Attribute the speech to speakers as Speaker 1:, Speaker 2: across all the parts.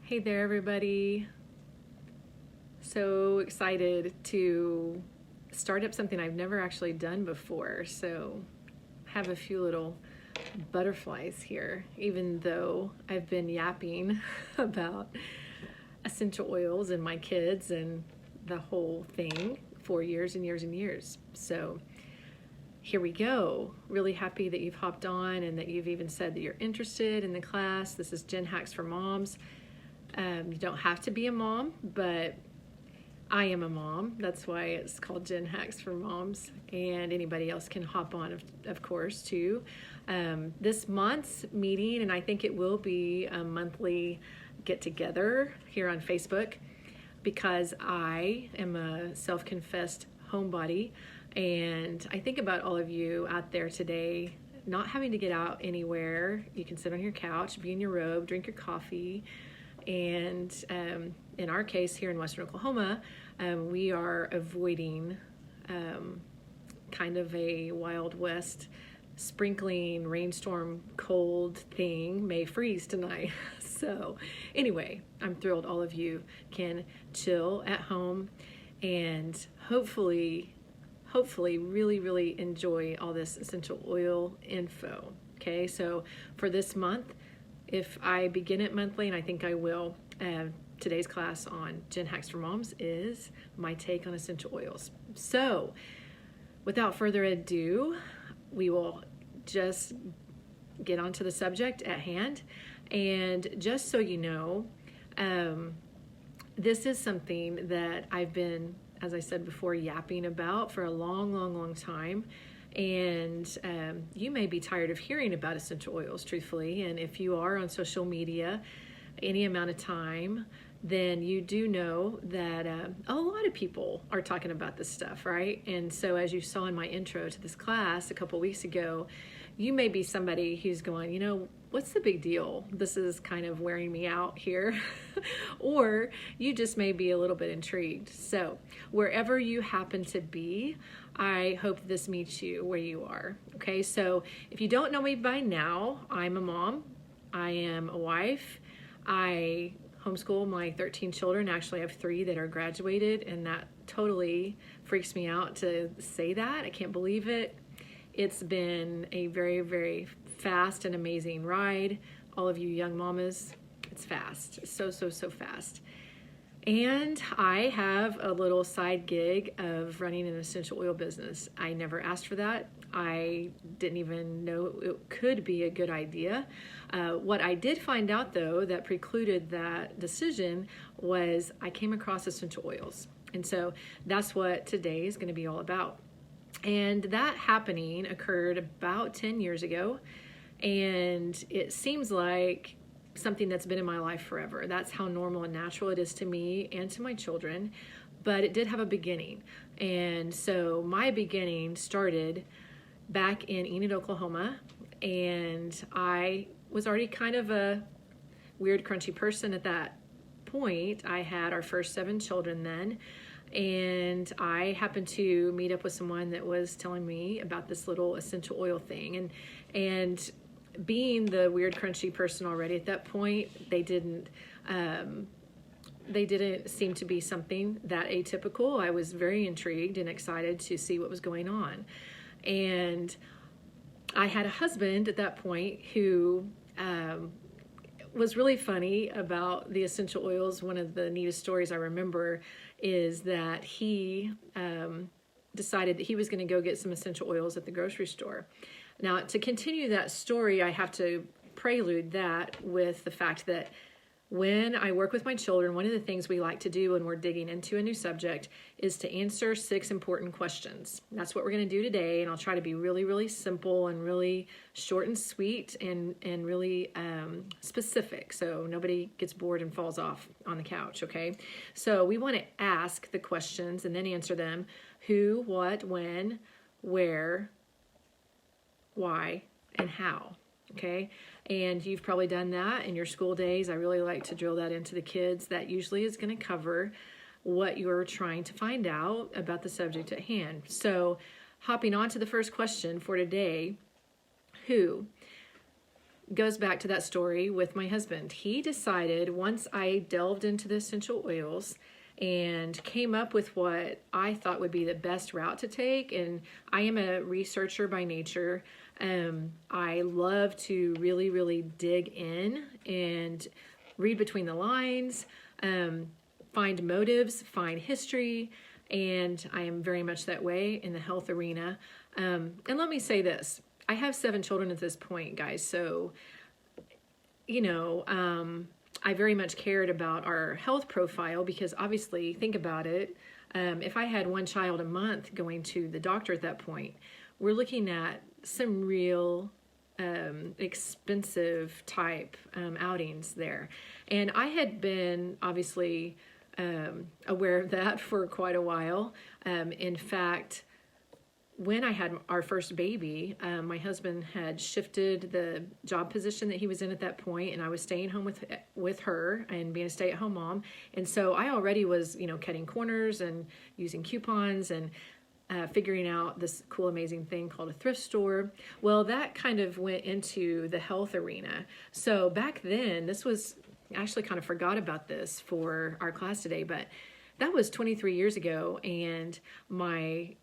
Speaker 1: Hey there, everybody. So excited to start up something I've never actually done before. So, have a few little butterflies here, even though I've been yapping about essential oils and my kids and the whole thing for years and years and years. So, here we go. Really happy that you've hopped on and that you've even said that you're interested in the class. This is Gen Hacks for Moms. You don't have to be a mom, but I am a mom. That's why it's called Gen Hacks for Moms, and anybody else can hop on, of course, too. This month's meeting, and I think it will be a monthly get together here on Facebook, because I am a self-confessed homebody, and I think about all of you out there today not having to get out anywhere. You can sit on your couch, be in your robe, drink your coffee. And in our case here in Western Oklahoma, we are avoiding kind of a Wild West sprinkling rainstorm cold thing. May freeze tonight. So anyway, I'm thrilled all of you can chill at home and hopefully really enjoy all this essential oil info. Okay, so for this month, if I begin it monthly, and I think I will, today's class on Gen Hacks for Moms is my take on essential oils. So without further ado, we will just get onto the subject at hand. And just so you know, this is something that I've been, as I said before, yapping about for a long time. And you may be tired of hearing about essential oils, truthfully. And if you are on social media any amount of time, then you do know that a lot of people are talking about this stuff, right? And so as you saw in my intro to this class a couple weeks ago, you may be somebody who's going, what's the big deal? This is kind of wearing me out here. Or you just may be a little bit intrigued. So wherever you happen to be, I hope this meets you where you are. Okay, so if you don't know me by now, I'm a mom. I am a wife. I homeschool my 13 children. Actually, I have 3 that are graduated, and that totally freaks me out to say that. I can't believe it. It's been a very fast and amazing ride. All of you young mamas, it's fast. So fast. And I have a little side gig of running an essential oil business. I never asked for that. I didn't even know it could be a good idea. What I did find out, though, that precluded that decision was I came across essential oils. And so that's what today is going to be all about. And that happening occurred about 10 years ago. And it seems like something that's been in my life forever. That's how normal and natural it is to me and to my children. But it did have a beginning. And so my beginning started back in Enid, Oklahoma. And I was already kind of a weird, crunchy person at that point. I had our first 7 children then. And I happened to meet up with someone that was telling me about this little essential oil thing. And being the weird, crunchy person already at that point, they didn't seem to be something that atypical. I was very intrigued and excited to see what was going on. And I had a husband at that point who was really funny about the essential oils. One of the neatest stories I remember is that he decided that he was going to go get some essential oils at the grocery store. Now, to continue that story, I have to prelude that with the fact that when I work with my children, one of the things we like to do when we're digging into a new subject is to answer 6 important questions. That's what we're going to do today, and I'll try to be really simple and really short and sweet and really specific, so nobody gets bored and falls off on the couch, okay? So we want to ask the questions and then answer them: who, what, when, where, why, and how. Okay, and you've probably done that in your school days. I really like to drill that into the kids. That usually is going to cover what you're trying to find out about the subject at hand. So hopping on to the first question for today, who? goes back to that story with my husband. He decided, once I delved into the essential oils and came up with what I thought would be the best route to take, and I am a researcher by nature. I love to really, really dig in and read between the lines, find motives, find history, and I am very much that way in the health arena. And let me say this. I have 7 children at this point, guys, so, I very much cared about our health profile because obviously, think about it, if I had 1 child a month going to the doctor at that point, we're looking at some real expensive type outings there. And I had been obviously aware of that for quite a while. In fact, when I had our first baby, my husband had shifted the job position that he was in at that point, and I was staying home with her and being a stay-at-home mom. And so I already was, cutting corners and using coupons and figuring out this cool, amazing thing called a thrift store. Well, that kind of went into the health arena. So back then, I actually kind of forgot about this for our class today, but that was 23 years ago, and my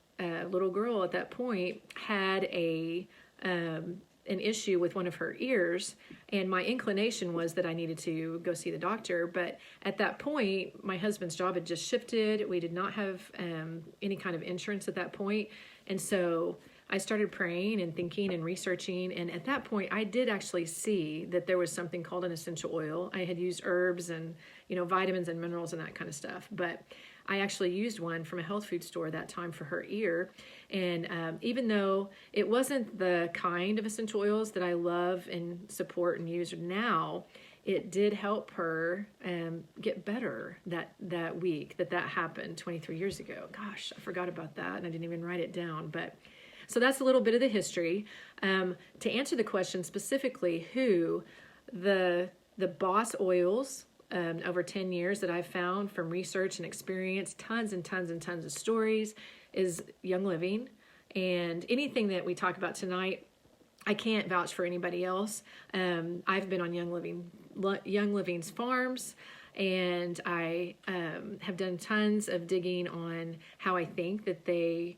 Speaker 1: little girl at that point had an issue with one of her ears, and my inclination was that I needed to go see the doctor. But at that point, my husband's job had just shifted. We did not have any kind of insurance at that point, and so I started praying and thinking and researching, and at that point, I did actually see that there was something called an essential oil. I had used herbs and vitamins and minerals and that kind of stuff, but I actually used one from a health food store that time for her ear. And even though it wasn't the kind of essential oils that I love and support and use now, it did help her get better that week that happened 23 years ago. Gosh, I forgot about that, and I didn't even write it down. But so that's a little bit of the history. To answer the question specifically, who the boss oils over 10 years that I've found from research and experience, tons and tons and tons of stories, is Young Living. And anything that we talk about tonight, I can't vouch for anybody else. I've been on Young Living's farms, and I have done tons of digging on how I think that they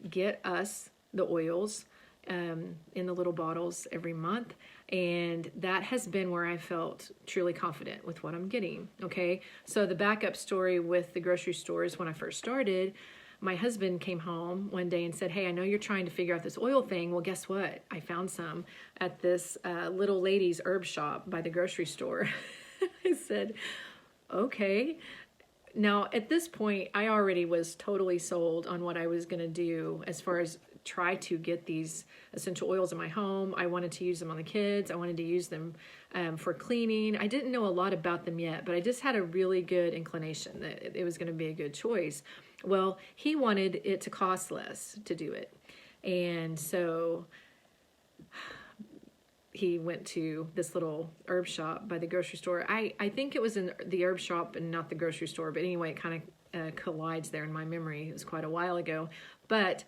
Speaker 1: get us the oils in the little bottles every month. And that has been where I felt truly confident with what I'm getting. Okay. So the backup story with the grocery stores, when I first started, my husband came home one day and said, "Hey, I know you're trying to figure out this oil thing. Well, guess what? I found some at this little lady's herb shop by the grocery store." I said, "Okay." Now, at this point, I already was totally sold on what I was going to do as far as try to get these essential oils in my home. I wanted to use them on the kids. I wanted to use them for cleaning. I didn't know a lot about them yet, but I just had a really good inclination that it was going to be a good choice. Well, he wanted it to cost less to do it. And so he went to this little herb shop by the grocery store. I think it was in the herb shop and not the grocery store, but anyway, it kind of collides there in my memory. It was quite a while ago. But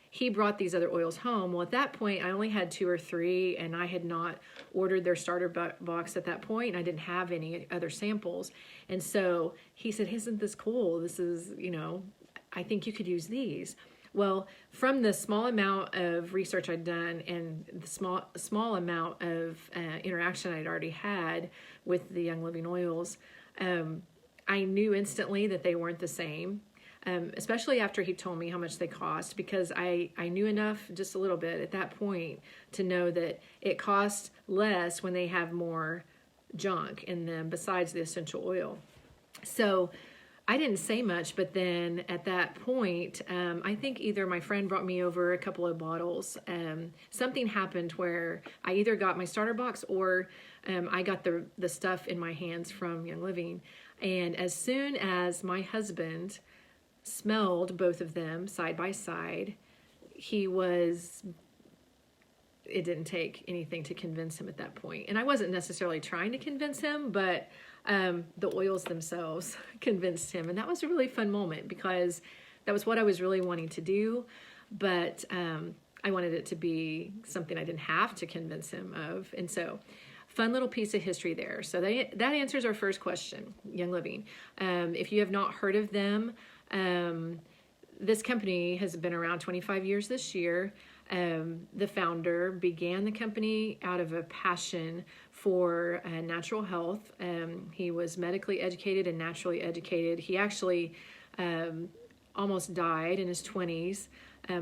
Speaker 1: he brought these other oils home. Well, at that point, I only had 2 or 3, and I had not ordered their starter box at that point, and I didn't have any other samples. And so he said, "Isn't this cool? This is, I think you could use these." Well, from the small amount of research I'd done and the small amount of interaction I'd already had with the Young Living oils, I knew instantly that they weren't the same. Especially after he told me how much they cost, because I knew enough, just a little bit at that point, to know that it costs less when they have more junk in them besides the essential oil. So I didn't say much, but then at that point, I think either my friend brought me over a couple of bottles. Something happened where I either got my starter box or I got the stuff in my hands from Young Living. And as soon as my husband smelled both of them side by side, it didn't take anything to convince him at that point. And I wasn't necessarily trying to convince him, but the oils themselves convinced him. And that was a really fun moment because that was what I was really wanting to do. But I wanted it to be something I didn't have to convince him of. And so, fun little piece of history there. So that answers our first question, Young Living. If you have not heard of them, this company has been around 25 years this year. The founder began the company out of a passion for natural health. He was medically educated and naturally educated. He actually almost died in his 20s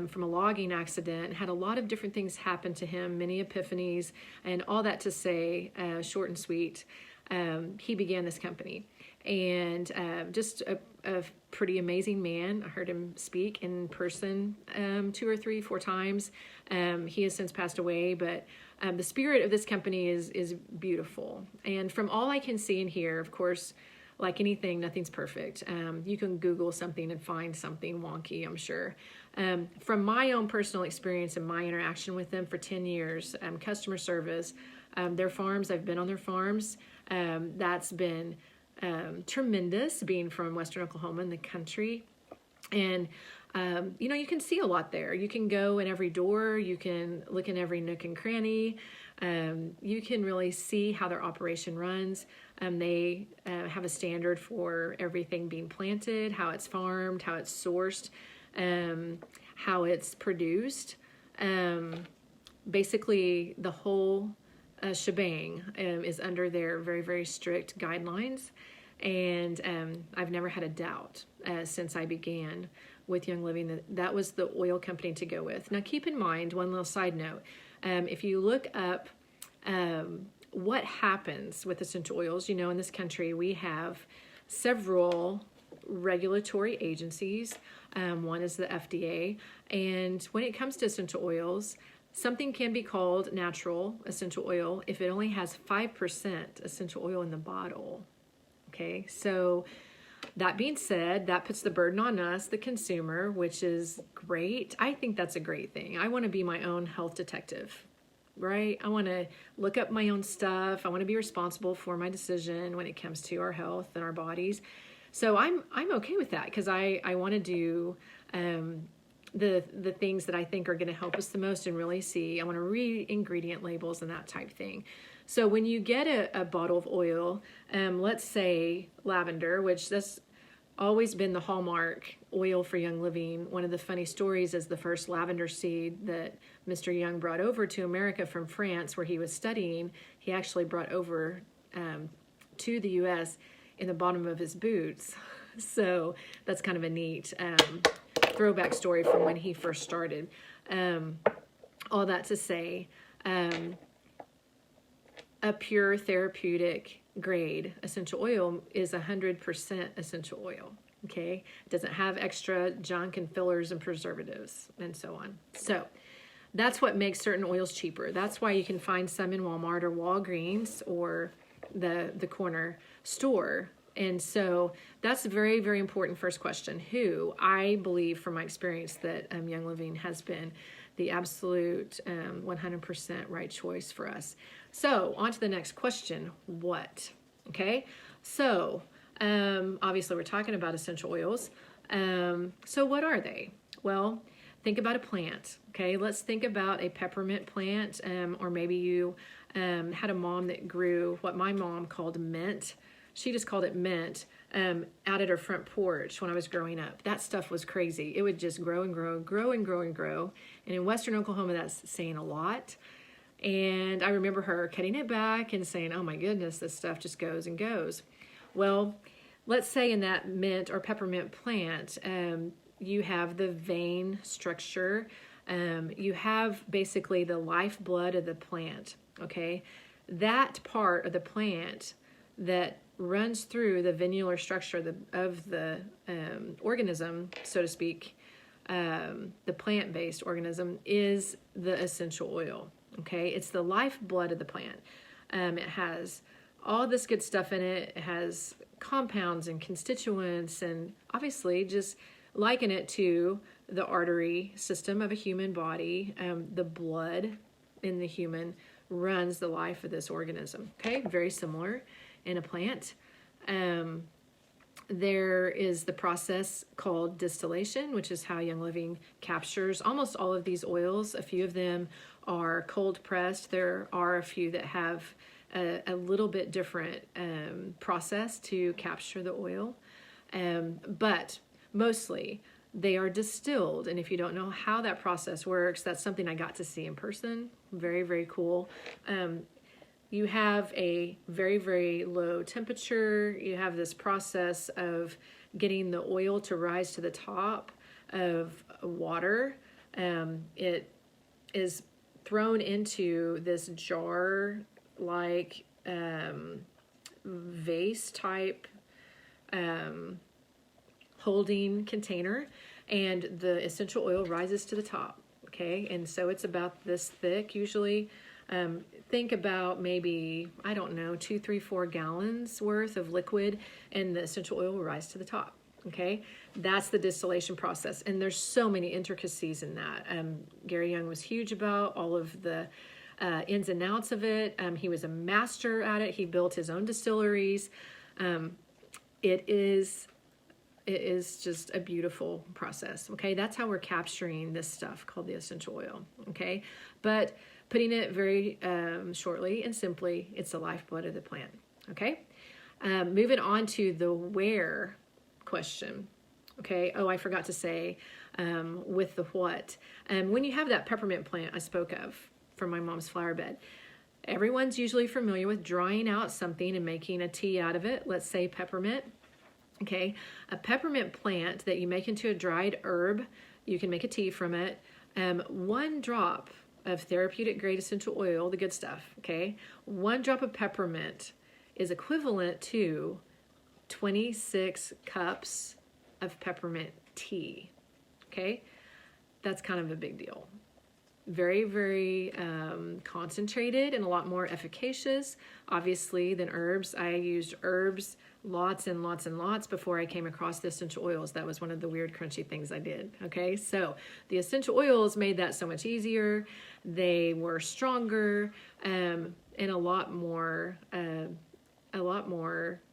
Speaker 1: from a logging accident, had a lot of different things happen to him, many epiphanies, and all that to say, short and sweet, he began this company. And just a pretty amazing man. I heard him speak in person 2 or 3, 4 times. He has since passed away, but the spirit of this company is beautiful. And from all I can see and hear, of course, like anything, nothing's perfect. You can Google something and find something wonky, I'm sure. From my own personal experience and my interaction with them for 10 years, customer service, their farms, I've been on their farms. That's been tremendous, being from Western Oklahoma in the country. And, you can see a lot there. You can go in every door. You can look in every nook and cranny. You can really see how their operation runs. They have a standard for everything being planted, how it's farmed, how it's sourced, how it's produced. Basically, the whole shebang is under their very, very strict guidelines. And I've never had a doubt since I began with Young Living that was the oil company to go with. Now, keep in mind, one little side note, if you look up what happens with essential oils, in this country we have several regulatory agencies. One is the FDA. And when it comes to essential oils, something can be called natural essential oil if it only has 5% essential oil in the bottle. Okay, so that being said, that puts the burden on us, the consumer, which is great. I think that's a great thing. I want to be my own health detective, right? I want to look up my own stuff. I want to be responsible for my decision when it comes to our health and our bodies. So I'm okay with that because I want to do the things that I think are going to help us the most and really see. I want to read ingredient labels and that type thing. So when you get a bottle of oil, let's say lavender, which that's always been the hallmark oil for Young Living. One of the funny stories is the first lavender seed that Mr. Young brought over to America from France, where he was studying. He actually brought over to the U.S. in the bottom of his boots. So that's kind of a neat throwback story from when he first started. All that to say, a pure therapeutic grade essential oil is 100% essential oil. Okay, it doesn't have extra junk and fillers and preservatives and so on. So that's what makes certain oils cheaper. That's why you can find some in Walmart or Walgreens or the corner store. And so that's a very, very important first question. Who I believe from my experience that Young Living has been the absolute 100% right choice for us. So on to the next question, what? Okay, so obviously we're talking about essential oils. So what are they? Well, think about a plant. Okay, let's think about a peppermint plant, or maybe you had a mom that grew what my mom called mint. She just called it mint out at her front porch when I was growing up. That stuff was crazy. It would just grow and grow, grow and grow and grow. And in Western Oklahoma, that's saying a lot. And I remember her cutting it back and saying, oh my goodness, this stuff just goes and goes. Well, let's say in that mint or peppermint plant, you have the vein structure. You have basically the lifeblood of the plant, okay? That part of the plant that runs through the venular structure of the organism, so to speak, the plant-based organism, is the essential oil. Okay, it's the lifeblood of the plant. It has all this good stuff in it. It has compounds and constituents, and obviously just liken it to the artery system of a human body. The blood in the human runs the life of this organism. Okay, very similar in a plant. There is the process called distillation, which is how Young Living captures almost all of these oils. A few of them are cold pressed. There are a few that have a little bit different process to capture the oil. But mostly they are distilled. And if you don't know how that process works, that's something I got to see in person. Very, very cool. You have a very, very low temperature. You have this process of getting the oil to rise to the top of water. It is thrown into this jar like vase type holding container, and the essential oil rises to the top. Okay, and so it's about this thick usually. Think about maybe, I don't know, 2, 3, 4 gallons worth of liquid, and the essential oil will rise to the top. Okay, that's the distillation process, and there's so many intricacies in that. Gary Young was huge about all of the ins and outs of it. He was a master at it. He built his own distilleries. It is just a beautiful process. Okay, that's how we're capturing this stuff called the essential oil. Okay, but putting it very shortly and simply, it's the lifeblood of the plant. Okay, moving on to the where question. Okay, oh, I forgot to say with the what. When you have that peppermint plant I spoke of from my mom's flower bed, everyone's usually familiar with drying out something and making a tea out of it. Let's say peppermint. Okay, a peppermint plant that you make into a dried herb, you can make a tea from it. 1 drop of therapeutic grade essential oil, the good stuff, okay? 1 drop of peppermint is equivalent to 26 cups of peppermint tea, okay? That's kind of a big deal. Very, very concentrated and a lot more efficacious, obviously, than herbs. I used herbs lots and lots and lots before I came across the essential oils. That was one of the weird crunchy things I did. Okay, so the essential oils made that so much easier. They were stronger and a lot more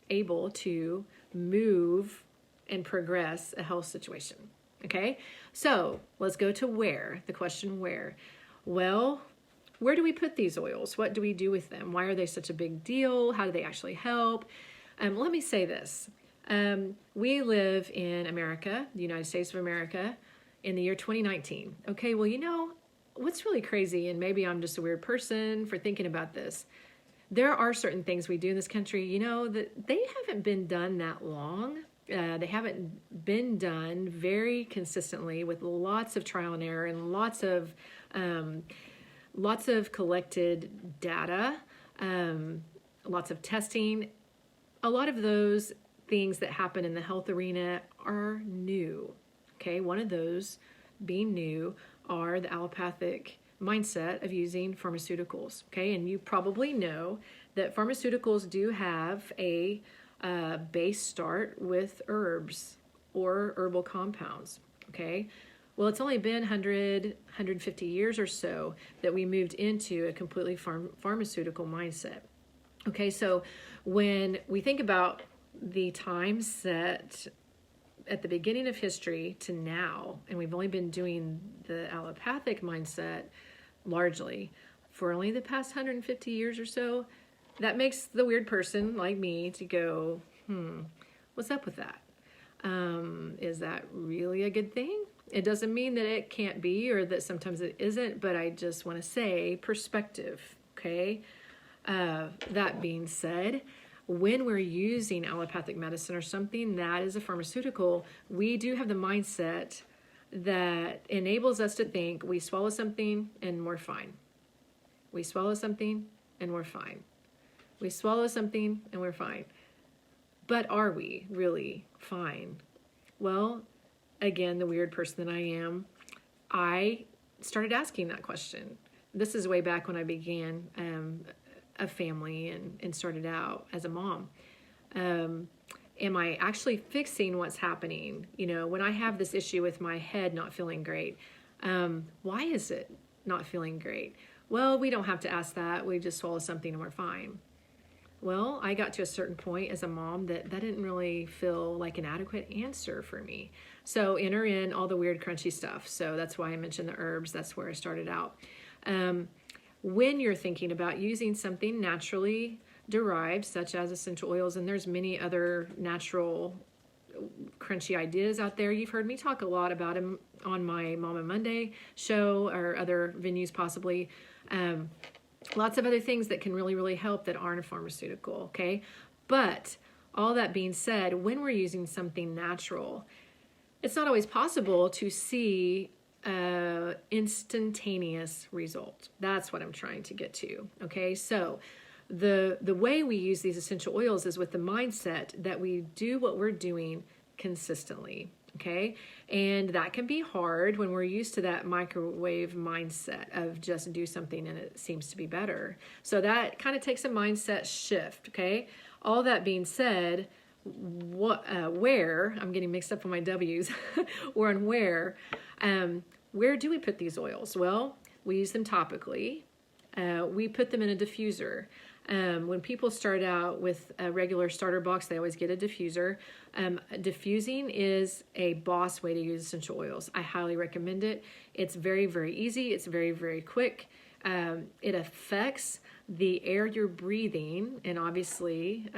Speaker 1: able to move and progress a health situation. Okay, so let's go to where. The question where. Well, where do we put these oils? What do we do with them? Why are they such a big deal? How do they actually help? Let me say this. We live in America, the United States of America, in the year 2019. Okay, well, you know, what's really crazy, and maybe I'm just a weird person for thinking about this, there are certain things we do in this country, you know, that they haven't been done that long. They haven't been done very consistently with lots of trial and error and lots of collected data, lots of testing. A lot of those things that happen in the health arena are new. Okay, one of those being new are the allopathic mindset of using pharmaceuticals. Okay, and you probably know that pharmaceuticals do have a base start with herbs or herbal compounds. Okay, well, it's only been 150 years or so that we moved into a completely pharmaceutical mindset. Okay, so when we think about the time set at the beginning of history to now, and we've only been doing the allopathic mindset largely for only the past 150 years or so, that makes the weird person like me to go, what's up with that? Is that really a good thing? It doesn't mean that it can't be or that sometimes it isn't, but I just want to say perspective, okay? That being said, when we're using allopathic medicine or something that is a pharmaceutical, we do have the mindset that enables us to think we swallow something and we're fine. We swallow something and we're fine. We swallow something and we're fine. But are we really fine? Well, again, the weird person that I am, I started asking that question. This is way back when I began a family and started out as a mom. Am I actually fixing what's happening? You know, when I have this issue with my head not feeling great, why is it not feeling great? Well, we don't have to ask that. We just swallow something and we're fine. Well, I got to a certain point as a mom that didn't really feel like an adequate answer for me. So enter in all the weird crunchy stuff. So that's why I mentioned the herbs. That's where I started out. When you're thinking about using something naturally derived, such as essential oils, and there's many other natural crunchy ideas out there. You've heard me talk a lot about them on my Mama Monday show or other venues possibly. Lots of other things that can really, really help that aren't a pharmaceutical, okay? But all that being said, when we're using something natural, it's not always possible to see instantaneous result. That's what I'm trying to get to, okay? So the way we use these essential oils is with the mindset that we do what we're doing consistently, okay? And that can be hard when we're used to that microwave mindset of just do something and it seems to be better. So that kind of takes a mindset shift, okay? All that being said, where, I'm getting mixed up on my W's, or on where do we put these oils? Well, we use them topically. We put them in a diffuser. When people start out with a regular starter box, they always get a diffuser. Diffusing is a boss way to use essential oils. I highly recommend it. It's very, very easy. It's very, very quick. It affects the air you're breathing and obviously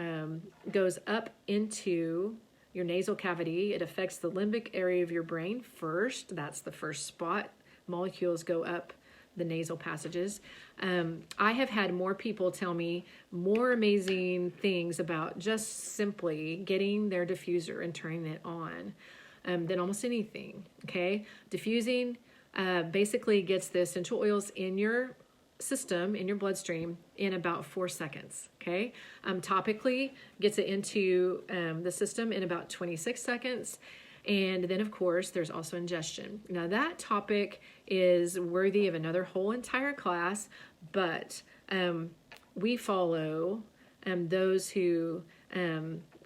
Speaker 1: goes up into your nasal cavity. It affects the limbic area of your brain first. That's the first spot. Molecules go up the nasal passages. I have had more people tell me more amazing things about just simply getting their diffuser and turning it on than almost anything, okay? Diffusing basically gets the essential oils in your system, in your bloodstream, in about 4 seconds, okay? Topically gets it into the system in about 26 seconds. And then, of course, there's also ingestion. Now, that topic is worthy of another whole entire class, but we follow those who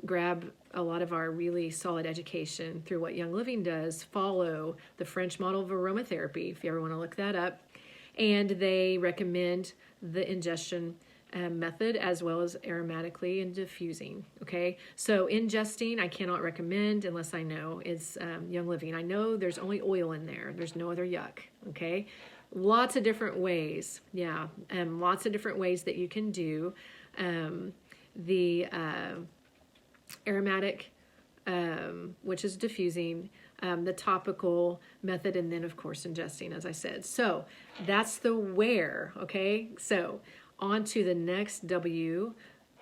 Speaker 1: grab a lot of our really solid education through what Young Living does, follow the French model of aromatherapy, if you ever want to look that up. And they recommend the ingestion method as well as aromatically and diffusing, okay? So ingesting, I cannot recommend unless I know it's Young Living. I know there's only oil in there. There's no other yuck, okay? Lots of different ways, yeah, lots of different ways that you can do the aromatic, which is diffusing, the topical method, and then, of course, ingesting, as I said. So that's the where, okay? So on to the next W,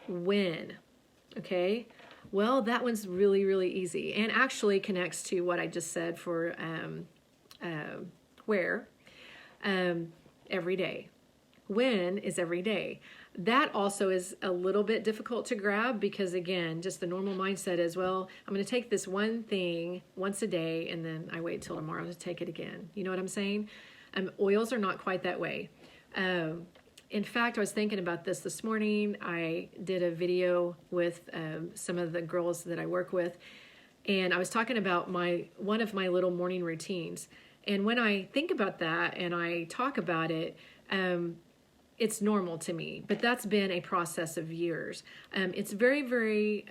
Speaker 1: when, okay? Well, that one's really, really easy and actually connects to what I just said for where, every day. When is every day. That also is a little bit difficult to grab because, again, just the normal mindset is, well, I'm going to take this one thing once a day and then I wait till tomorrow to take it again. You know what I'm saying? Oils are not quite that way. In fact, I was thinking about this morning. I did a video with some of the girls that I work with, and I was talking about one of my little morning routines. And when I think about that and I talk about it, it's normal to me, but that's been a process of years. It's very, very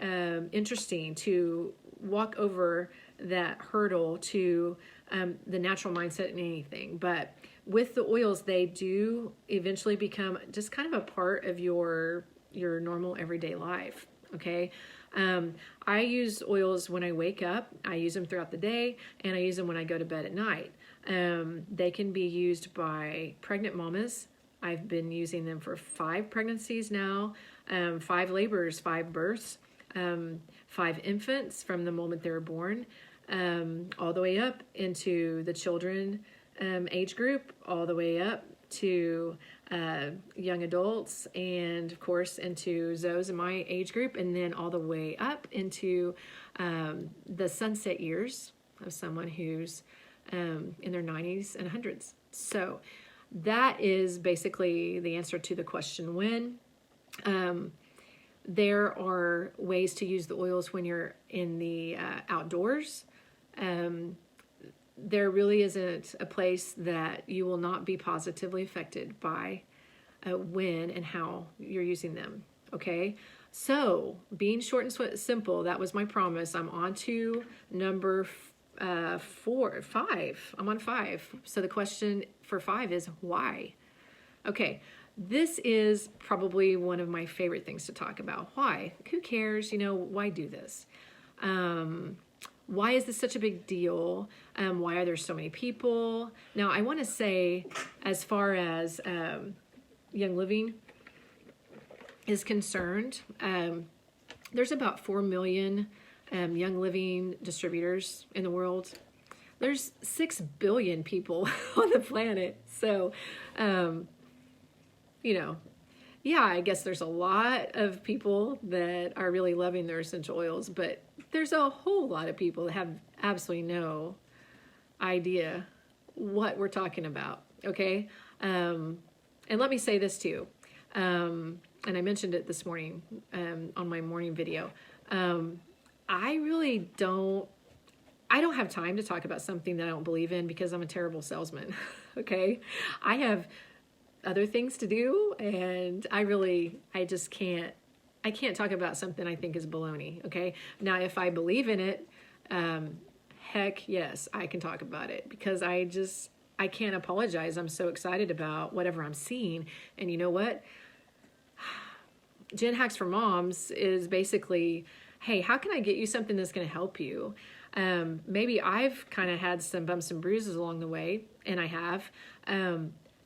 Speaker 1: interesting to walk over that hurdle to the natural mindset in anything. But with the oils, they do eventually become just kind of a part of your normal everyday life, okay? I use oils when I wake up, I use them throughout the day, and I use them when I go to bed at night. They can be used by pregnant mamas. I've been using them for 5 pregnancies now, 5 labors, 5 births, 5 infants from the moment they were born, all the way up into the children age group, all the way up to young adults, and of course into those in my age group, and then all the way up into the sunset years of someone who's in their 90s and 100s. So that is basically the answer to the question when. There are ways to use the oils when you're in the outdoors. There really isn't a place that you will not be positively affected by when and how you're using them. Okay, so being short and simple, that was my promise. I'm on to number 5. I'm on 5. So the question for 5 is why? Okay, this is probably one of my favorite things to talk about. Why? Who cares? Why do this? Why is this such a big deal? Why are there so many people? Now, I want to say, as far as Young Living is concerned, there's about 4 million Young Living distributors in the world. There's 6 billion people on the planet. So, yeah, I guess there's a lot of people that are really loving their essential oils, but there's a whole lot of people that have absolutely no idea what we're talking about, okay? And let me say this too, and I mentioned it this morning on my morning video. I don't have time to talk about something that I don't believe in because I'm a terrible salesman, okay? I have other things to do, and I just can't talk about something I think is baloney, okay? Now, if I believe in it, heck yes, I can talk about it because I can't apologize. I'm so excited about whatever I'm seeing. And you know what? Gen Hacks for Moms is basically, hey, how can I get you something that's going to help you? Maybe I've kind of had some bumps and bruises along the way, and I have.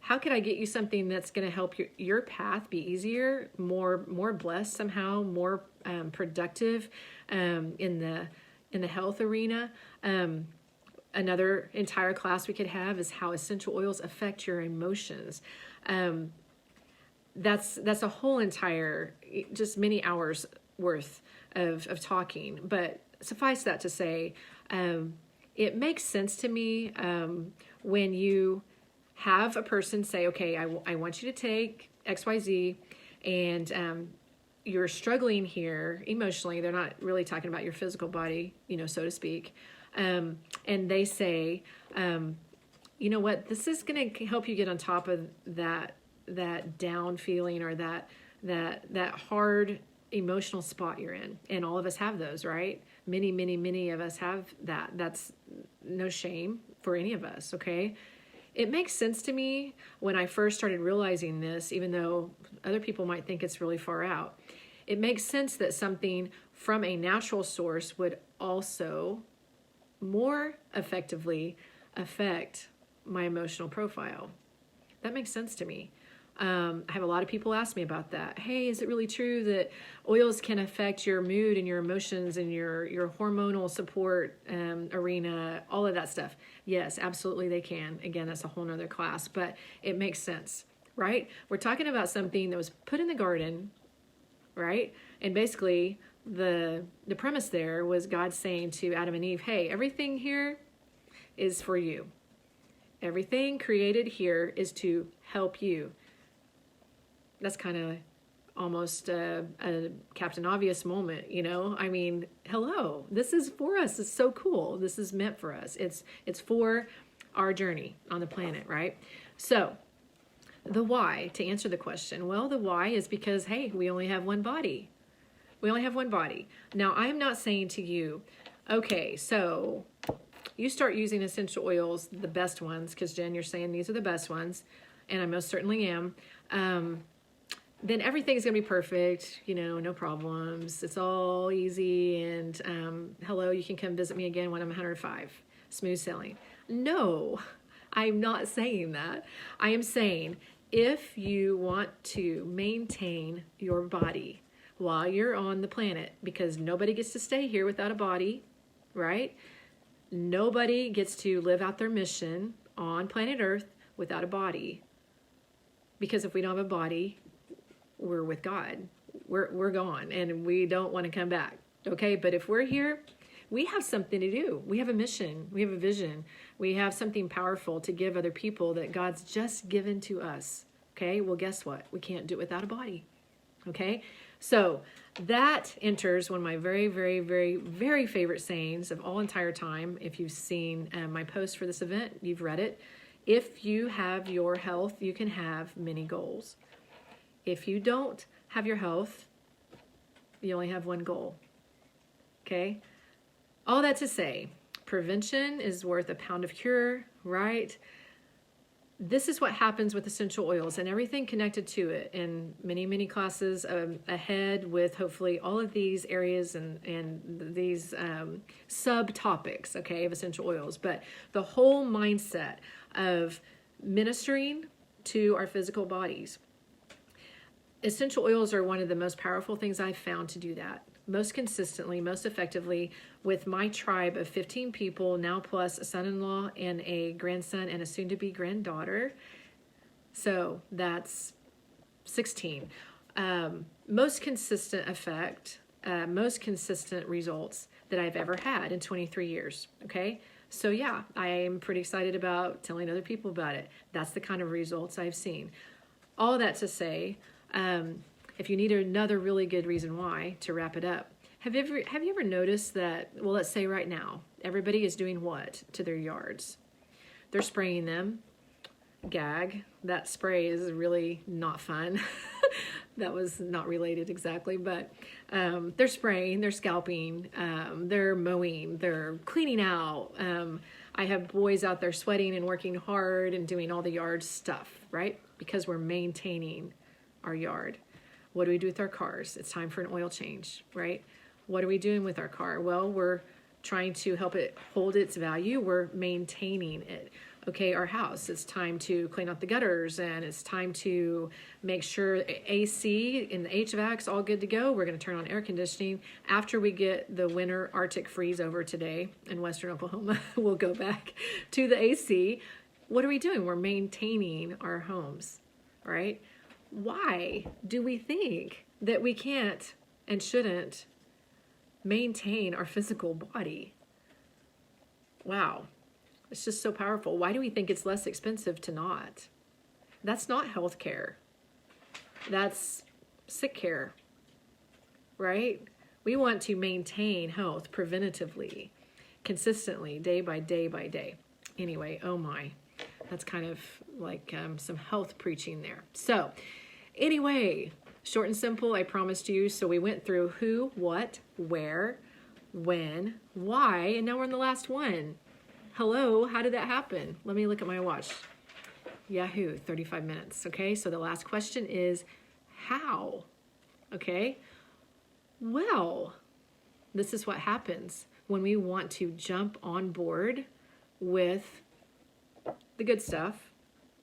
Speaker 1: How could I get you something that's going to help your path be easier, more blessed somehow, more productive in the health arena? Another entire class we could have is how essential oils affect your emotions. That's a whole entire, just many hours worth of talking. But suffice that to say, it makes sense to me when you have a person say, okay, I want you to take XYZ, and you're struggling here emotionally. They're not really talking about your physical body, so to speak. And they say, you know what, this is going to help you get on top of that down feeling or that hard emotional spot you're in. And all of us have those, right? Many of us have that. That's no shame for any of us, okay? It makes sense to me when I first started realizing this, even though other people might think it's really far out. It makes sense that something from a natural source would also more effectively affect my emotional profile. That makes sense to me. I have a lot of people ask me about that. Hey, is it really true that oils can affect your mood and your emotions and your hormonal support arena, all of that stuff? Yes, absolutely they can. Again, that's a whole nother class, but it makes sense, right? We're talking about something that was put in the garden, right? And basically the premise there was God saying to Adam and Eve, hey, everything here is for you. Everything created here is to help you. That's kind of almost a Captain Obvious moment, I mean, hello, this is for us. It's so cool. This is meant for us. It's for our journey on the planet, right? So the why, to answer the question, well, the why is because, hey, we only have one body. We only have one body. Now, I'm not saying to you, okay, so you start using essential oils, the best ones, because Jen, you're saying these are the best ones, and I most certainly am. Then everything's going to be perfect, no problems. It's all easy, and hello, you can come visit me again when I'm 105. Smooth sailing. No, I'm not saying that. I am saying if you want to maintain your body while you're on the planet, because nobody gets to stay here without a body, right? Nobody gets to live out their mission on planet Earth without a body. Because if we don't have a body, we're with God. We're gone, and we don't want to come back. Okay, but if we're here, we have something to do. We have a mission. We have a vision. We have something powerful to give other people that God's just given to us. Okay, well, guess what? We can't do it without a body. Okay, so that enters one of my very, very, very, very favorite sayings of all entire time. If you've seen my post for this event, you've read it. If you have your health, you can have many goals. If you don't have your health, You only have one goal. Okay? All that to say, prevention is worth a pound of cure, right? This is what happens with essential oils and everything connected to it, and many, many classes ahead with hopefully all of these areas and these subtopics, okay, of essential oils. But the whole mindset of ministering to our physical bodies. Essential oils are one of the most powerful things I've found to do that. Most consistently, most effectively with my tribe of 15 people, now plus a son-in-law and a grandson and a soon-to-be granddaughter. So that's 16. Most consistent effect, most consistent results that I've ever had in 23 years, okay? So yeah, I am pretty excited about telling other people about it. That's the kind of results I've seen. All that to say, if you need another really good reason why, to wrap it up, have you ever noticed that, well, let's say right now, everybody is doing what to their yards? They're spraying them. Gag. That spray is really not fun. That was not related exactly, but they're spraying, they're scalping, they're mowing, they're cleaning out. I have boys out there sweating and working hard and doing all the yard stuff, right? Because we're maintaining our yard. What do we do with our cars? It's time for an oil change, right? What are we doing with our car? Well, we're trying to help it hold its value. We're maintaining it. Okay, our house, it's time to clean out the gutters, and it's time to make sure AC and the HVAC's all good to go. We're going to turn on air conditioning. After we get the winter Arctic freeze over today in western Oklahoma, we'll go back to the AC. What are we doing? We're maintaining our homes, right? Why do we think that we can't and shouldn't maintain our physical body? Wow. It's just so powerful. Why do we think it's less expensive to not? That's not health care. That's sick care, right? We want to maintain health preventatively, consistently, day by day by day. Anyway, oh my, that's kind of like some health preaching there. So anyway, short and simple, I promised you. So we went through who, what, where, when, why, and now we're in the last one. Hello, how did that happen? Let me look at my watch. Yahoo, 35 minutes. Okay, so the last question is how? Okay, well, this is what happens when we want to jump on board with the good stuff,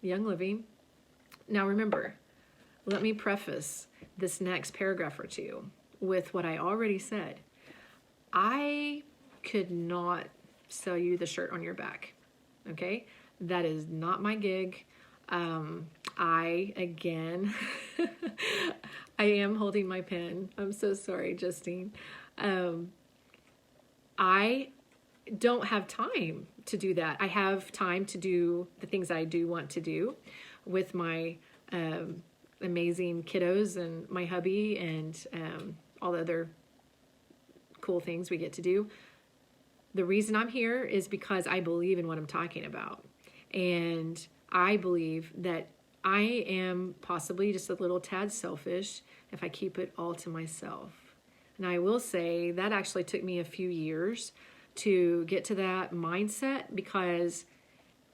Speaker 1: Young Living. Now remember, let me preface this next paragraph or two with what I already said. I could not sell you the shirt on your back, okay? That is not my gig. Again, I am holding my pen. I'm so sorry, Justine. I don't have time to do that. I have time to do the things I do want to do with my amazing kiddos and my hubby and all the other cool things we get to do. The reason I'm here is because I believe in what I'm talking about. And I believe that I am possibly just a little tad selfish if I keep it all to myself. And I will say that actually took me a few years to get to that mindset, because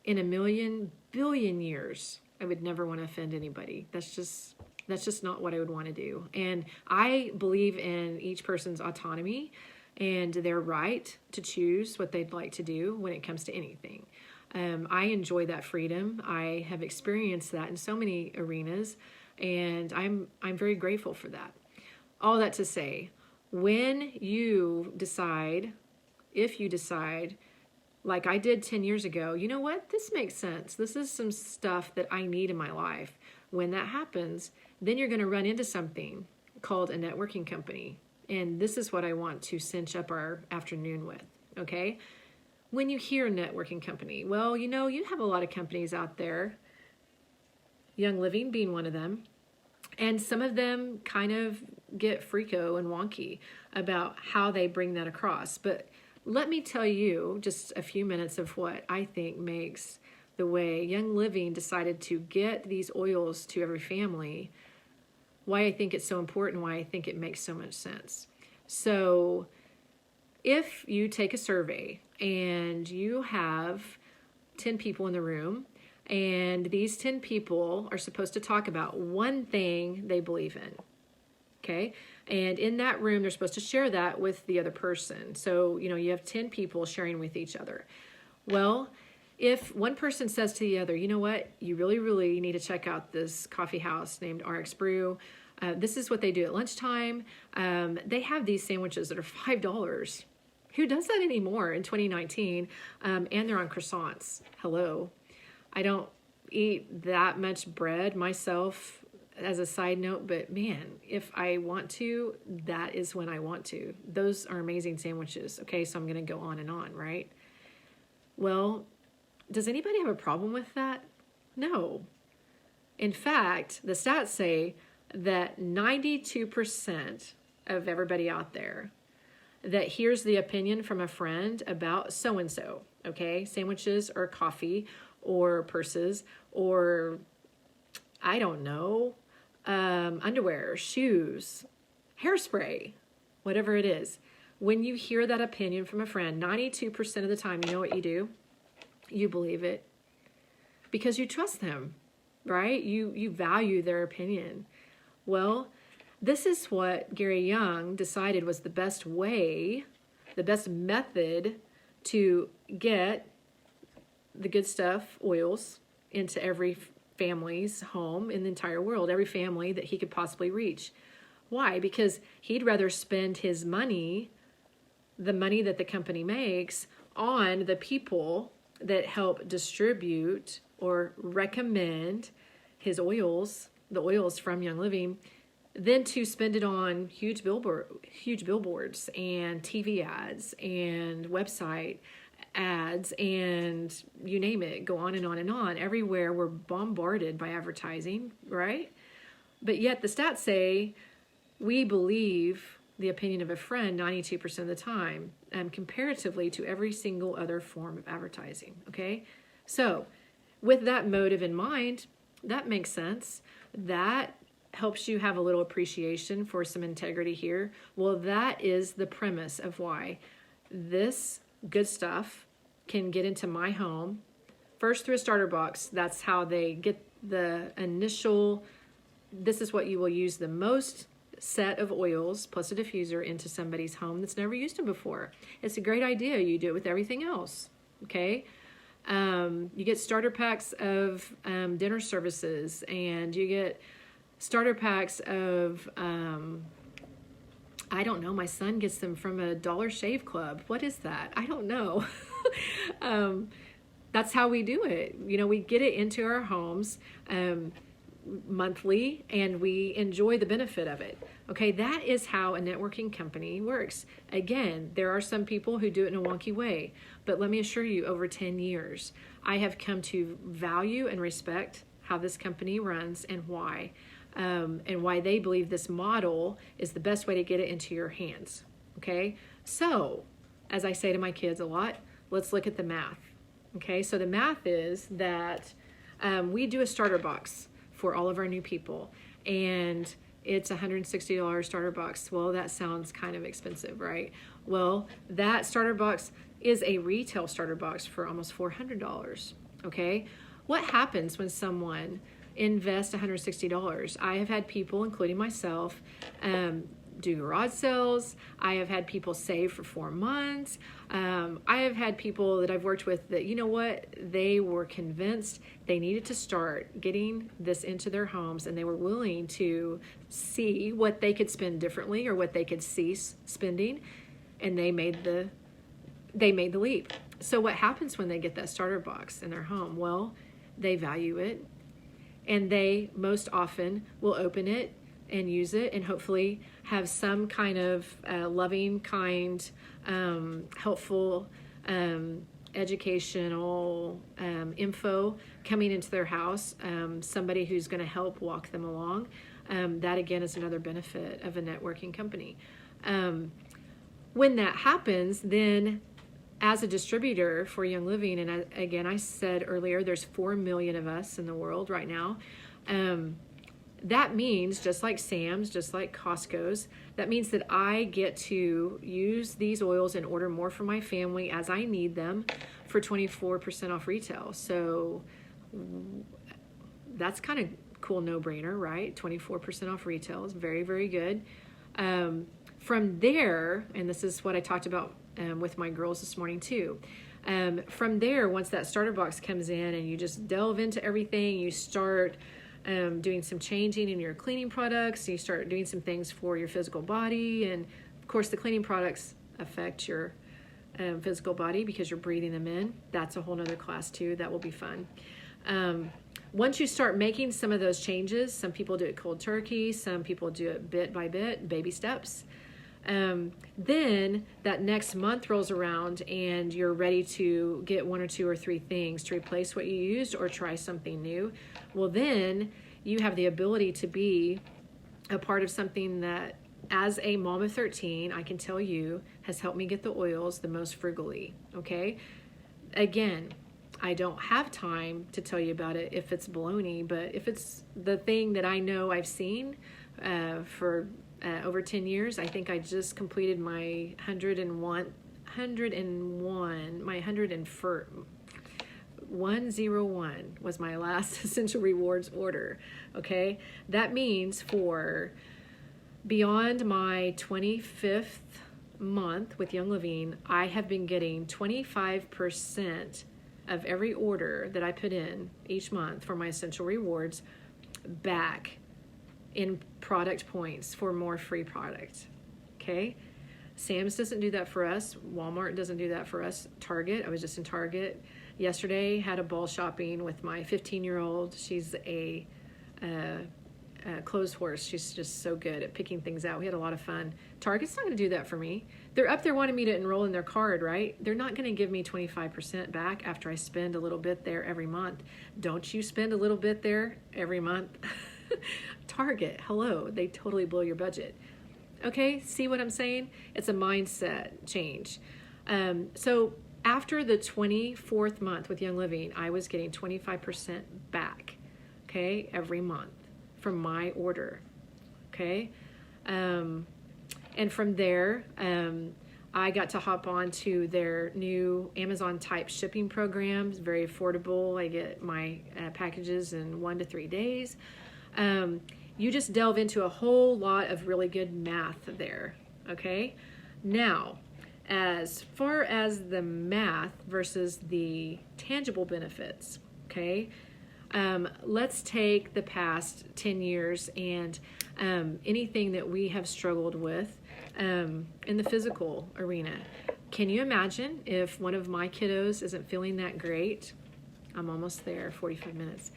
Speaker 1: in a million billion years, I would never want to offend anybody. That's just not what I would want to do. And I believe in each person's autonomy and their right to choose what they'd like to do when it comes to anything. I enjoy that freedom. I have experienced that in so many arenas, and I'm very grateful for that. All that to say, when you decide, if you decide, like I did 10 years ago, you know what? This makes sense. This is some stuff that I need in my life. When that happens, then you're going to run into something called a networking company. And this is what I want to cinch up our afternoon with, okay? When you hear networking company, well, you know, you have a lot of companies out there, Young Living being one of them, and some of them kind of get freako and wonky about how they bring that across. But let me tell you just a few minutes of what I think makes the way Young Living decided to get these oils to every family why I think it's so important, why I think it makes so much sense. So if you take a survey and you have 10 people in the room, and these 10 people are supposed to talk about one thing they believe in, okay? And in that room, they're supposed to share that with the other person. So, you have 10 people sharing with each other. Well, if one person says to the other, you know what, you really, really need to check out this coffee house named RX Brew. This is what they do at lunchtime. They have these sandwiches that are $5. Who does that anymore in 2019? And they're on croissants. Hello. I don't eat that much bread myself as a side note, but man, if I want to, that is when I want to. Those are amazing sandwiches. Okay, so I'm going to go on and on, right? Well, does anybody have a problem with that? No. In fact, the stats say that 92% of everybody out there that hears the opinion from a friend about so-and-so, okay, sandwiches or coffee or purses or, I don't know, underwear, shoes, hairspray, whatever it is. When you hear that opinion from a friend, 92% of the time, you know what you do? You believe it because you trust them, right? You value their opinion. Well, this is what Gary Young decided was the best way, the best method to get the good stuff, oils, into every family's home in the entire world, every family that he could possibly reach. Why? Because he'd rather spend his money, the money that the company makes, on the people that help distribute or recommend his oils, the oils from Young Living, than to spend it on huge billboards and TV ads and website ads and you name it, go on and on and on. Everywhere we're bombarded by advertising, right? But yet the stats say we believe the opinion of a friend 92% of the time, comparatively to every single other form of advertising, okay? So with that motive in mind, that makes sense. That helps you have a little appreciation for some integrity here. Well, that is the premise of why this good stuff can get into my home. First through a starter box, that's how they get the initial, this is what you will use the most set of oils plus a diffuser into somebody's home that's never used them before. It's a great idea. You do it with everything else, okay? You get starter packs of dinner services, and you get starter packs of, I don't know, my son gets them from a Dollar Shave Club. What is that? I don't know. That's how we do it. We get it into our homes monthly, and we enjoy the benefit of it. Okay, that is how a networking company works. Again, there are some people who do it in a wonky way, but let me assure you, over 10 years, I have come to value and respect how this company runs and why they believe this model is the best way to get it into your hands. Okay, so as I say to my kids a lot, let's look at the math. Okay, so the math is that we do a starter box for all of our new people, and it's a $160 starter box. Well, that sounds kind of expensive, right? Well, that starter box is a retail starter box for almost $400, okay? What happens when someone invests $160? I have had people, including myself, do garage sales. I have had people save for 4 months. I have had people that I've worked with that, you know what, they were convinced they needed to start getting this into their homes, and they were willing to see what they could spend differently or what they could cease spending, and they made the leap. So what happens when they get that starter box in their home? Well, they value it, and they most often will open it and use it, and hopefully have some kind of loving, kind, helpful, educational info coming into their house, somebody who's going to help walk them along. That, again, is another benefit of a networking company. When that happens, then as a distributor for Young Living, and again, I said earlier, there's 4 million of us in the world right now, that means, just like Sam's, just like Costco's, that means that I get to use these oils and order more for my family as I need them for 24% off retail. So that's kind of cool, no-brainer, right? 24% off retail is very, very good. From there, and this is what I talked about with my girls this morning too, from there, once that starter box comes in and you just delve into everything, you start doing some changing in your cleaning products, you start doing some things for your physical body, and of course the cleaning products affect your physical body because you're breathing them in. That's a whole nother class too. That will be fun. Once you start making some of those changes, some people do it cold turkey, some people do it bit by bit, baby steps. Then that next month rolls around and you're ready to get 1 or 2 or 3 things to replace what you used or try something new. Well, then you have the ability to be a part of something that, as a mom of 13, I can tell you has helped me get the oils the most frugally. Okay. Again, I don't have time to tell you about it if it's baloney, but if it's the thing that I know I've seen for over 10 years, I think I just completed my 101, my 101 was my last Essential Rewards order. Okay. That means for beyond my 25th month with Young Living, I have been getting 25% of every order that I put in each month for my Essential Rewards back in product points for more free product. Okay. Sam's doesn't do that for us. Walmart doesn't do that for us. Target, I was just in Target yesterday, had a ball shopping with my 15-year-old. She's a clothes horse. She's just so good at picking things out. We had a lot of fun. Target's not going to do that for me. They're up there wanting me to enroll in their card, right? They're not going to give me 25% back after I spend a little bit there every month. Don't you spend a little bit there every month? Target, hello, they totally blow your budget. Okay, see what I'm saying? It's a mindset change. So after the 24th month with Young Living, I was getting 25% back, okay, every month from my order, okay? And from there, I got to hop on to their new Amazon type shipping programs, very affordable. I get my packages in 1 to 3 days. You just delve into a whole lot of really good math there, okay? Now, as far as the math versus the tangible benefits, okay? Let's take the past 10 years and anything that we have struggled with in the physical arena. Can you imagine if one of my kiddos isn't feeling that great? I'm almost there, 45 minutes.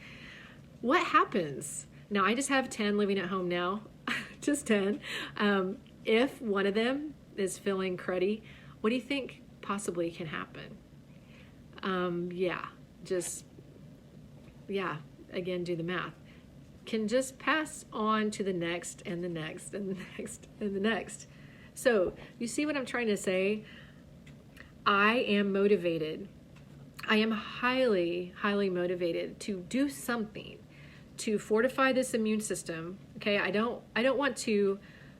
Speaker 1: What happens? Now, I just have 10 living at home now, just 10. If one of them is feeling cruddy, what do you think possibly can happen? Again, do the math. Can just pass on to the next and the next and the next and the next. So, you see what I'm trying to say? I am motivated. I am highly, highly motivated to do something to fortify this immune system. Okay, I don't want to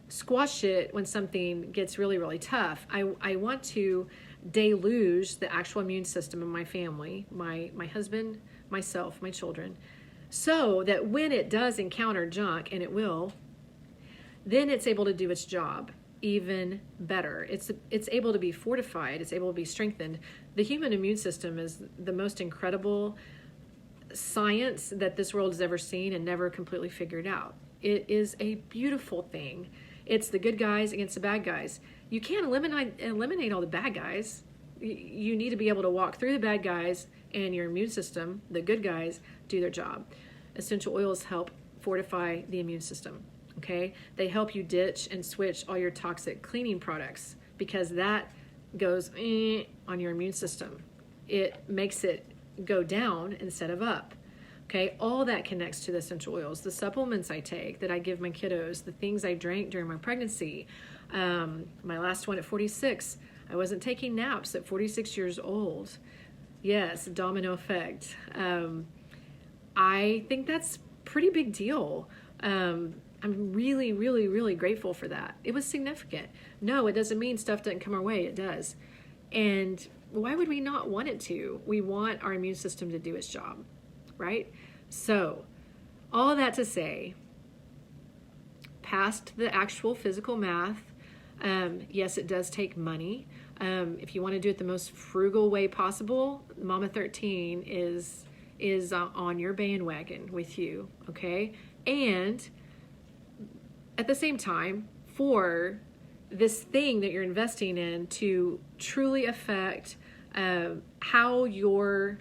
Speaker 1: squash it when something gets really, really tough. I want to deluge the actual immune system of my family, my husband, myself, my children, so that when it does encounter junk, and it will, then it's able to do its job even better. It's able to be fortified. It's able to be strengthened. The human immune system is the most incredible science that this world has ever seen and never completely figured out. It is a beautiful thing. It's the good guys against the bad guys. You can't eliminate all the bad guys. You need to be able to walk through the bad guys, and your immune system, the good guys, do their job. Essential oils help fortify the immune system. Okay, they help you ditch and switch all your toxic cleaning products because that goes on your immune system. It makes it go down instead of up. Okay, all that connects to the essential oils, the supplements I take that I give my kiddos, the things I drank during my pregnancy. My last one at 46, I wasn't taking naps at 46 years old. Yes, domino effect. I think that's pretty big deal I'm really, really, really grateful for that. It was significant. No, it doesn't mean stuff doesn't come our way. It does. And why would we not want it to? We want our immune system to do its job, right? So, all of that to say, past the actual physical math, yes, it does take money. If you want to do it the most frugal way possible, Mama 13 is on your bandwagon with you, okay? And at the same time, for this thing that you're investing in to truly affect how your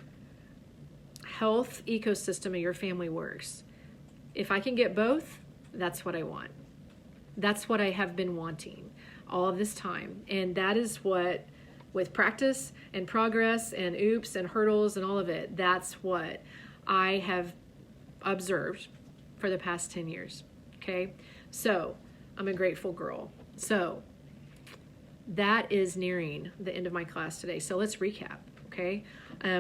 Speaker 1: health ecosystem of your family works, if I can get both, that's what I want. That's what I have been wanting all of this time. And that is what, with practice and progress and oops and hurdles and all of it, that's what I have observed for the past 10 years. Okay? So I'm a grateful girl. So that is nearing the end of my class today. So let's recap. Okay?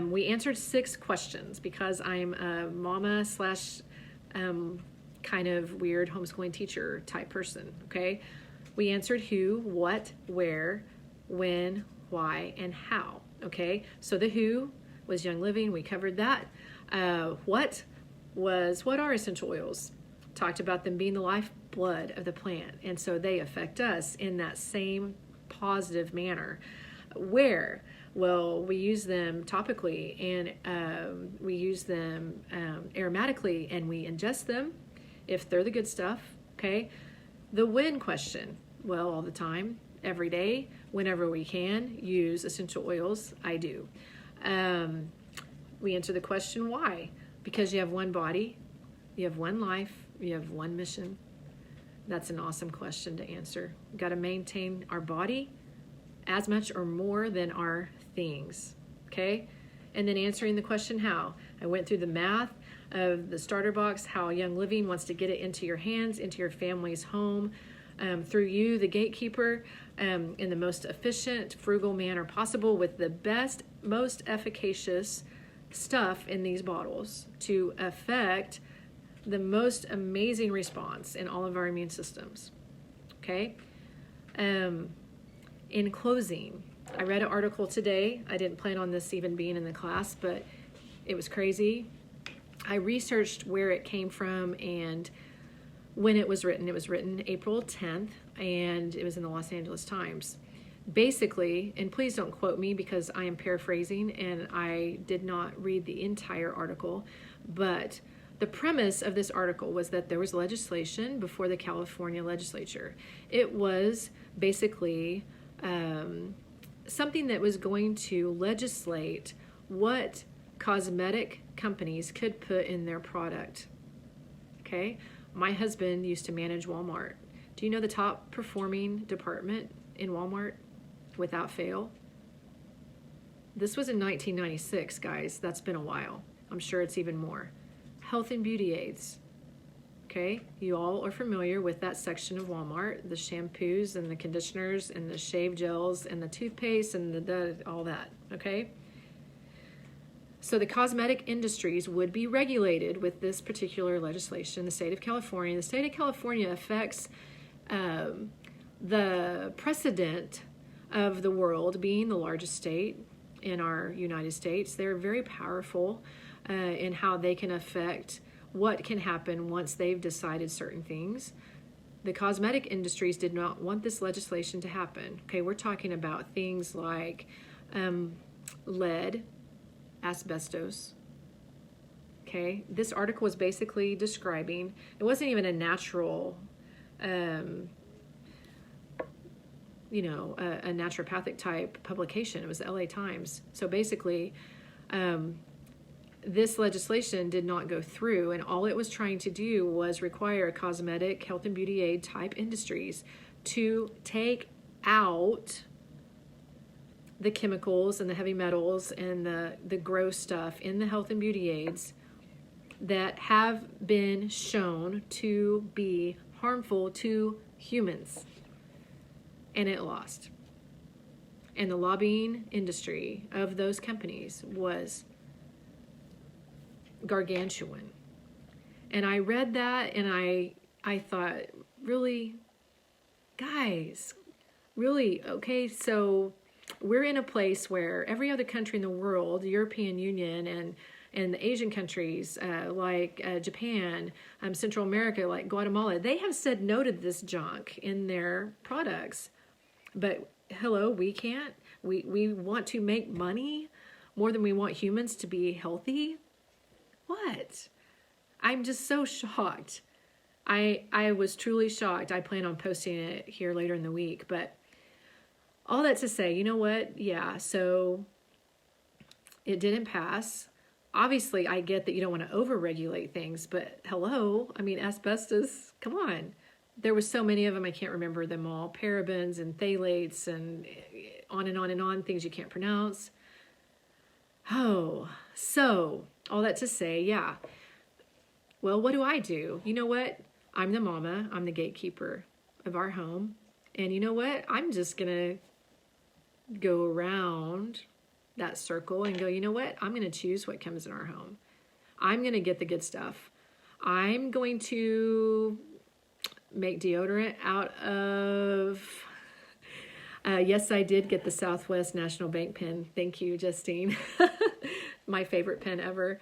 Speaker 1: We answered 6 questions because I'm a mama slash kind of weird homeschooling teacher type person. Okay? We answered who, what, where, when, why, and how. Okay? So the who was Young Living. We covered that. What are essential oils? Talked about them being the lifeblood of the plant. And so they affect us in that same positive manner. Where? Well, we use them topically and we use them aromatically, and we ingest them if they're the good stuff. Okay? The when question. Well, all the time, every day, whenever we can, use essential oils. I do. We answer the question why. Because you have one body, you have one life, you have one mission. That's an awesome question to answer. We've got to maintain our body as much or more than our things. Okay? And then answering the question how. I went through the math of the starter box, how Young Living wants to get it into your hands, into your family's home, through you, the gatekeeper, in the most efficient, frugal manner possible with the best, most efficacious stuff in these bottles to affect the most amazing response in all of our immune systems. Okay? In closing, I read an article today. I didn't plan on this even being in the class, but it was crazy. I researched where it came from and when it was written. It was written April 10th, and it was in the Los Angeles Times. Basically, and please don't quote me because I am paraphrasing and I did not read the entire article, but the premise of this article was that there was legislation before the California legislature. It was basically something that was going to legislate what cosmetic companies could put in their product. Okay? My husband used to manage Walmart. Do you know the top performing department in Walmart without fail? This was in 1996, guys. That's been a while. I'm sure it's even more. Health and beauty aids. Okay? You all are familiar with that section of Walmart, the shampoos and the conditioners and the shave gels and the toothpaste and all that. Okay? So the cosmetic industries would be regulated with this particular legislation in the state of California. The state of California affects the precedent of the world being the largest state in our United States. They're very powerful in how they can affect what can happen once they've decided certain things. The cosmetic industries did not want this legislation to happen. Okay, we're talking about things like lead, asbestos. Okay, this article was basically describing, it wasn't even a natural, a naturopathic type publication. It was the LA Times. So basically, this legislation did not go through, and all it was trying to do was require cosmetic, health and beauty aid type industries to take out the chemicals and the heavy metals and the gross stuff in the health and beauty aids that have been shown to be harmful to humans. And it lost. And the lobbying industry of those companies was gargantuan. And I read that and I thought, really, guys, really? Okay, so we're in a place where every other country in the world, the European Union and the Asian countries like Japan, Central America, like Guatemala, they have said no to this junk in their products. But hello, we can't. We want to make money more than we want humans to be healthy. What? I'm just so shocked. I was truly shocked. I plan on posting it here later in the week. But all that to say, you know what? Yeah, so it didn't pass. Obviously, I get that you don't want to overregulate things, but hello, I mean, asbestos, come on. There was so many of them, I can't remember them all. Parabens and phthalates and on and on and on, things you can't pronounce. Oh, so all that to say, yeah. Well, what do? You know what? I'm the mama. I'm the gatekeeper of our home. And you know what? I'm just going to go around that circle and go, you know what? I'm going to choose what comes in our home. I'm going to get the good stuff. I'm going to make deodorant out of... yes, I did get the Southwest National Bank pen. Thank you, Justine. My favorite pen ever.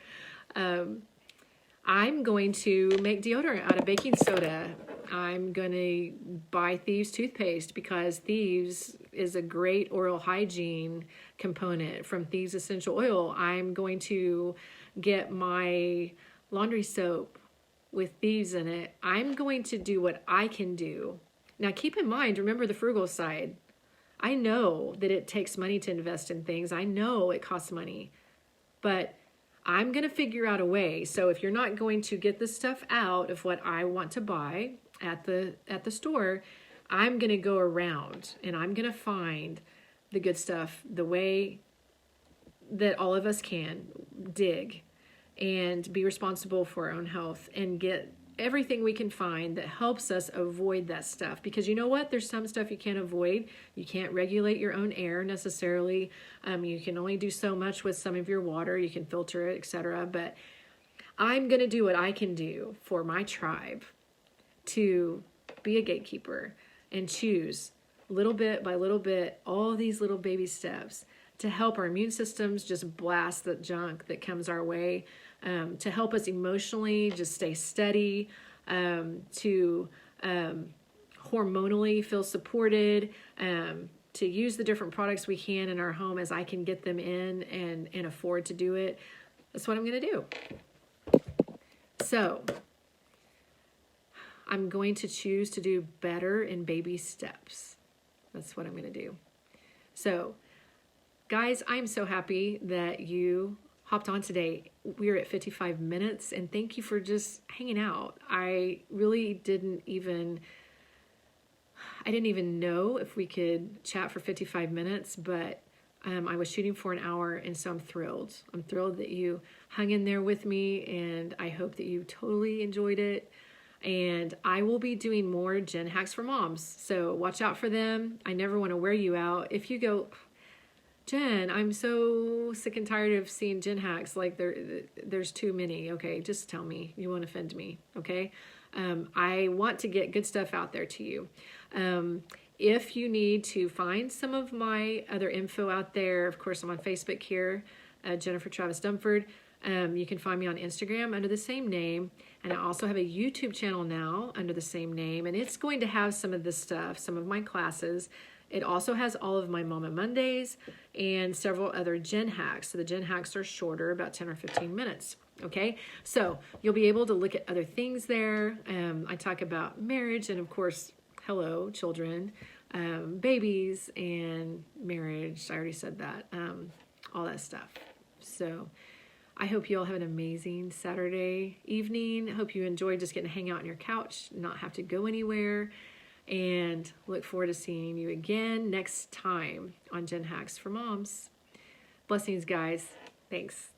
Speaker 1: I'm going to make deodorant out of baking soda. I'm going to buy Thieves toothpaste because Thieves is a great oral hygiene component from Thieves Essential Oil. I'm going to get my laundry soap with Thieves in it. I'm going to do what I can do. Now, keep in mind, remember the frugal side. I know that it takes money to invest in things. I know it costs money, but I'm going to figure out a way. So if you're not going to get the stuff out of what I want to buy at the store, I'm going to go around and I'm going to find the good stuff the way that all of us can dig and be responsible for our own health and get everything we can find that helps us avoid that stuff. Because you know what? There's some stuff you can't avoid. You can't regulate your own air necessarily. You can only do so much with some of your water. You can filter it, etc. But I'm going to do what I can do for my tribe to be a gatekeeper and choose little bit by little bit all these little baby steps to help our immune systems just blast the junk that comes our way, to help us emotionally just stay steady, to hormonally feel supported, to use the different products we can in our home as I can get them in and afford to do it. That's what I'm going to do. So I'm going to choose to do better in baby steps. That's what I'm going to do. So guys, I'm so happy that you hopped on today. We're at 55 minutes and thank you for just hanging out. I really didn't even know if we could chat for 55 minutes, but I was shooting for an hour and so I'm thrilled. I'm thrilled that you hung in there with me and I hope that you totally enjoyed it. And I will be doing more Gen Hacks for Moms. So watch out for them. I never want to wear you out. If you go, Jen, I'm so sick and tired of seeing Gen Hacks. Like there's too many. Okay, just tell me. You won't offend me. Okay. I want to get good stuff out there to you. If you need to find some of my other info out there, of course, I'm on Facebook here, Jennifer Travis Dunford. You can find me on Instagram under the same name. And I also have a YouTube channel now under the same name. And it's going to have some of this stuff, some of my classes. It also has all of my Mama Mondays and several other Gen Hacks. So the Gen Hacks are shorter, about 10 or 15 minutes. Okay, so you'll be able to look at other things there. I talk about marriage and, of course, hello, children, babies, and marriage. I already said that, all that stuff. So I hope you all have an amazing Saturday evening. I hope you enjoyed just getting to hang out on your couch, not have to go anywhere. And look forward to seeing you again next time on Gen Hacks for Moms. Blessings, guys. Thanks.